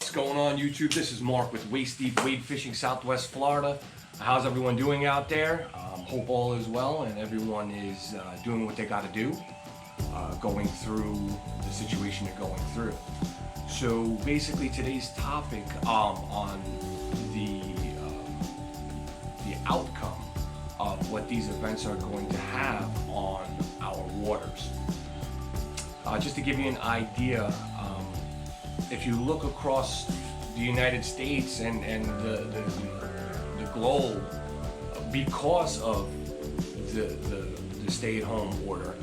What's going on, YouTube? This is Mark with Waist Deep Wade Fishing, Southwest Florida. How's everyone doing out there? Hope all is well and everyone is doing what they got to do, going through the situation they're going through. So basically, today's topic on the outcome of what these events are going to have on our waters. Just to give you an idea. If you look across the United States and the globe, because of the stay-at-home order,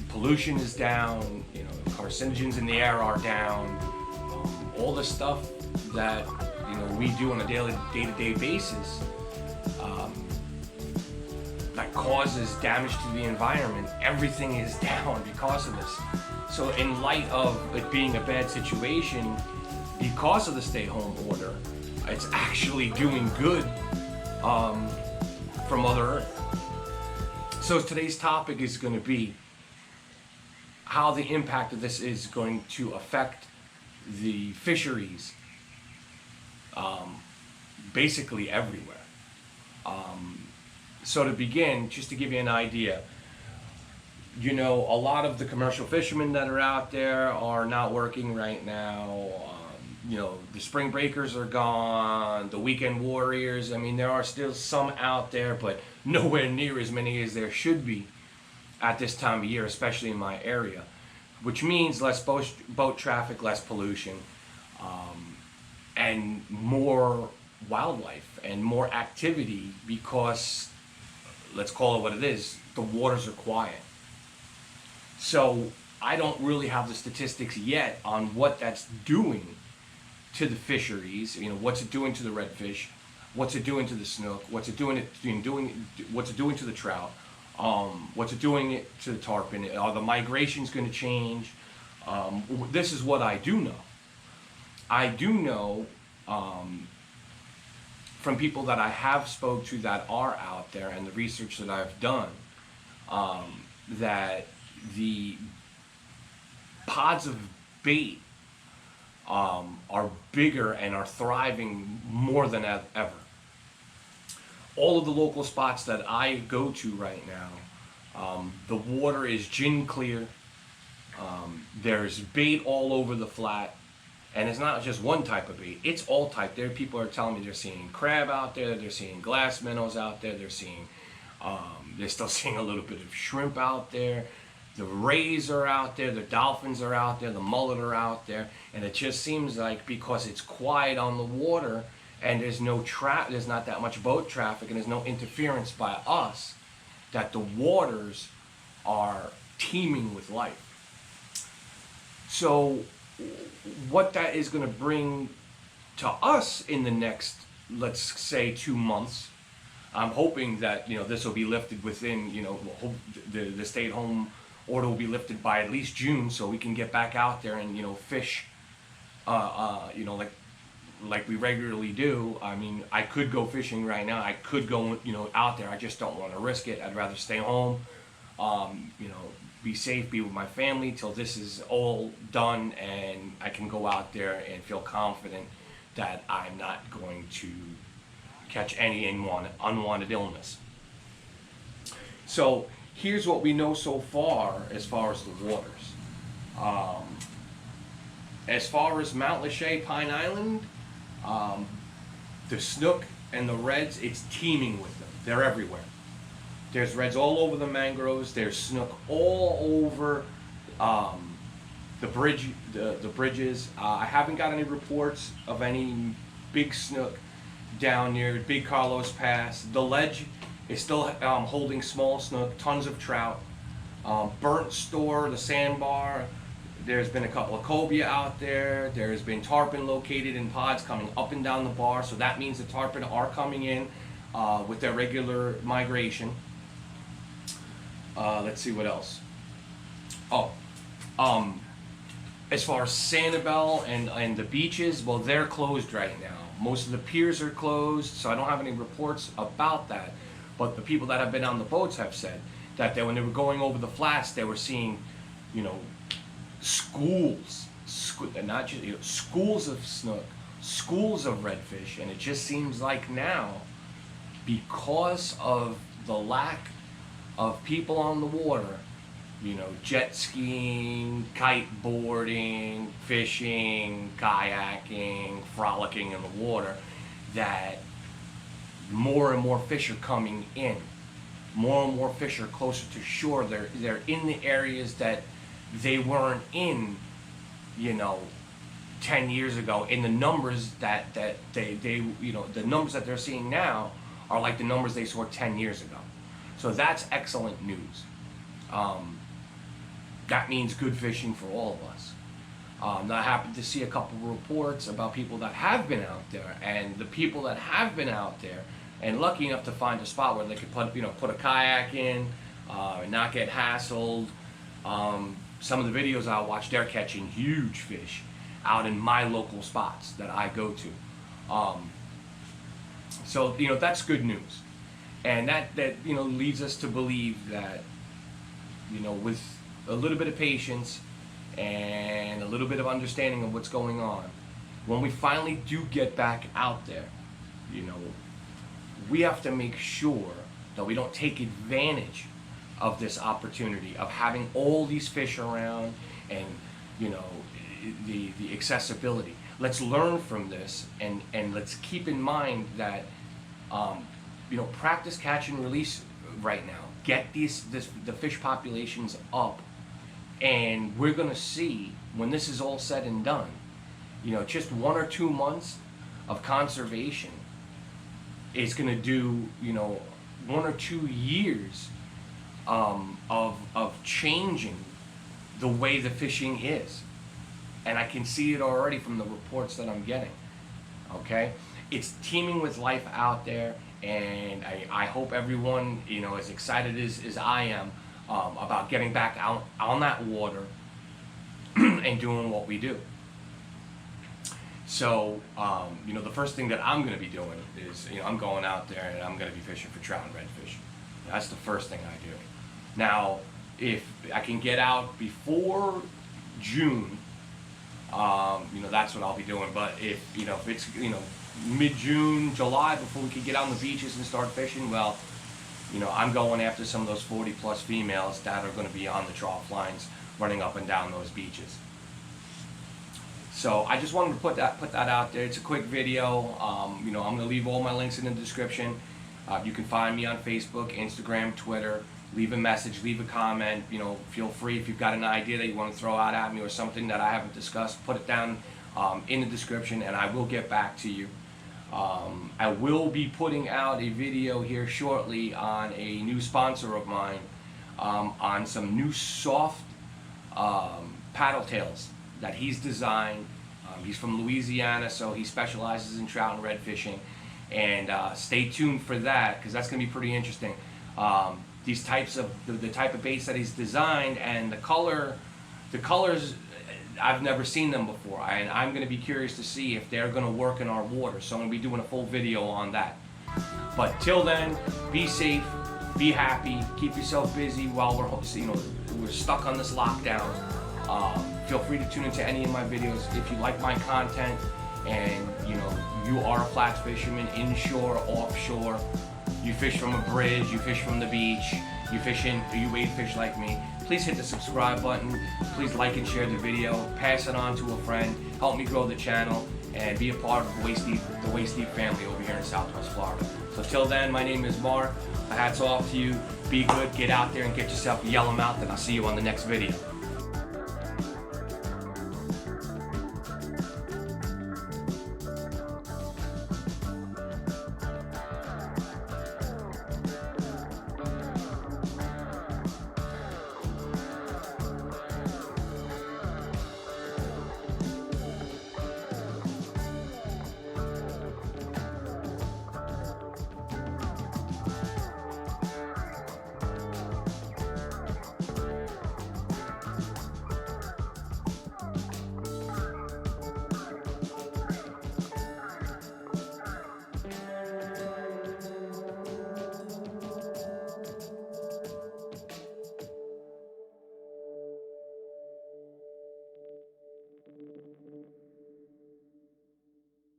pollution is down. Carcinogens in the air are down. All the stuff that we do on a day-to-day basis that causes damage to the environment, everything is down because of this. So in light of it being a bad situation, because of the stay-home order, it's actually doing good from Mother Earth. So today's topic is going to be how the impact of this is going to affect the fisheries basically everywhere. So to begin, just to give you an idea, a lot of the commercial fishermen that are out there are not working right now. The spring breakers are gone, the weekend warriors. There are still some out there, but nowhere near as many as there should be at this time of year, especially in my area, which means less boat traffic, less pollution, and more wildlife and more activity because, let's call it what it is, the waters are quiet. So I don't really have the statistics yet on what that's doing to the fisheries. What's it doing to the redfish? What's it doing to the snook? What's it doing to the trout? What's it doing to the tarpon? Are the migrations going to change? This is what I do know. I do know from people that I have spoke to that are out there and the research that I've done that the pods of bait are bigger and are thriving more than ever. All of the local spots that I go to right now, the water is gin clear. There's bait all over the flat, and it's not just one type of bait, it's all type. There people are telling me they're seeing crab out there, they're seeing glass minnows out there, they're still seeing a little bit of shrimp out there. The rays are out there, the dolphins are out there, the mullet are out there, and it just seems like because it's quiet on the water and there's not that much boat traffic and there's no interference by us, that the waters are teeming with life. So what that is going to bring to us in the next, let's say, 2 months, I'm hoping that this will be lifted within, the stay-at-home order will be lifted by at least June, so we can get back out there and fish, like we regularly do. I could go fishing right now. I could go out there. I just don't want to risk it. I'd rather stay home, be safe, be with my family till this is all done, and I can go out there and feel confident that I'm not going to catch any unwanted illness. So here's what we know so far as the waters. As far as Mount Lachey, Pine Island, the snook and the reds, it's teeming with them. They're everywhere. There's reds all over the mangroves. There's snook all over the bridges. I haven't got any reports of any big snook down near Big Carlos Pass. The ledge is still holding small snook, tons of trout. Burnt Store, the sandbar, there's been a couple of cobia out there. There's been tarpon located in pods coming up and down the bar, so that means the tarpon are coming in with their regular migration. Let's see what else. As far as Sanibel and the beaches, well, they're closed right now. Most of the piers are closed, so I don't have any reports about that. But the people that have been on the boats have said that when they were going over the flats, they were seeing, schools not just, you know, schools of snook, schools of redfish, and it just seems like now, because of the lack of people on the water, you know, jet skiing, kiteboarding, fishing, kayaking, frolicking in the water, that more and more fish are coming in. More and more fish are closer to shore. They're in the areas that they weren't in, you know, 10 years ago. In the numbers that they you know, the numbers that they're seeing now are like the numbers they saw 10 years ago. So that's excellent news. That means good fishing for all of us. Now I happened to see a couple of reports about people that have been out there, and the people that have been out there and lucky enough to find a spot where they could put a kayak in, and not get hassled. Some of the videos I watch, they're catching huge fish out in my local spots that I go to. So, you know, that's good news. And that you know, leads us to believe that, you know, with a little bit of patience and a little bit of understanding of what's going on, when we finally do get back out there, you know, we have to make sure that we don't take advantage of this opportunity of having all these fish around and, you know, the accessibility. Let's learn from this, and let's keep in mind that, you know, practice catch and release right now. Get the fish populations up, and we're gonna see when this is all said and done, you know, just 1 or 2 months of conservation is gonna do, you know, 1 or 2 years of changing the way the fishing is. And I can see it already from the reports that I'm getting. Okay? It's teeming with life out there, and I hope everyone, you know, as excited as I am about getting back out on that water and doing what we do. So, you know, the first thing that I'm going to be doing is, you know, I'm going out there and I'm going to be fishing for trout and redfish. That's the first thing I do. Now, if I can get out before June, you know, that's what I'll be doing. But if, you know, if it's, you know, mid-June, July, before we can get on the beaches and start fishing, well, you know, I'm going after some of those 40-plus females that are going to be on the trough lines running up and down those beaches. So I just wanted to put that out there. It's a quick video. You know, I'm going to leave all my links in the description. You can find me on Facebook, Instagram, Twitter. Leave a message, leave a comment. You know, feel free if you've got an idea that you want to throw out at me or something that I haven't discussed, put it down in the description, and I will get back to you. I will be putting out a video here shortly on a new sponsor of mine, on some new soft paddle tails that he's designed. He's from Louisiana, so he specializes in trout and red fishing. And stay tuned for that, because that's going to be pretty interesting. These types of the type of baits that he's designed, and the colors, I've never seen them before, and I'm going to be curious to see if they're going to work in our water. So I'm going to be doing a full video on that. But till then, be safe, be happy, keep yourself busy while we're stuck on this lockdown. Feel free to tune into any of my videos if you like my content, and you know, you are a flats fisherman, inshore, offshore. You fish from a bridge, you fish from the beach, you wade fish like me. Please hit the subscribe button. Please like and share the video. Pass it on to a friend. Help me grow the channel and be a part of the Waist Deep family over here in Southwest Florida. So till then, my name is Mark. Hats off to you. Be good. Get out there and get yourself a yellowmouth, and I'll see you on the next video.